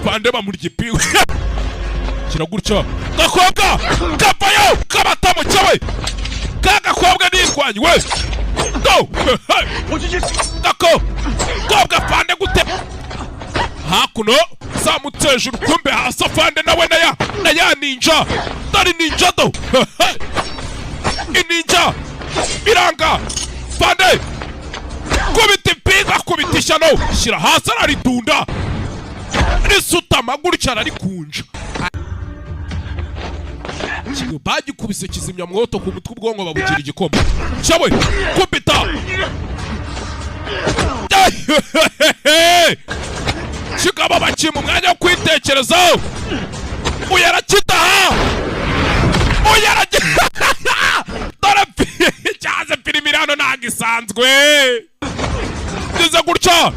Fande bamurya ipingu kira gutya gakobwa kapayo kabatamu cyawe kagakobwa nirwanyi we go gako kobwa Fande gute hakuno zamuteje urukumbe hasi Fande nawe naya ninja dari ninja do ininja biranga Fande kubita ipinga kubita ishyano shyira hasi araridunda risutama gutya ararikunja bagikubise kizimyamwoto ku mutwe ubwonko babugira igikoma cyawe kubita kikaba bakiye mu mwanya wo kwitekerezaho uyarakitaha dore cyaze filimi hano ntabwo isanzwe ngeze gutya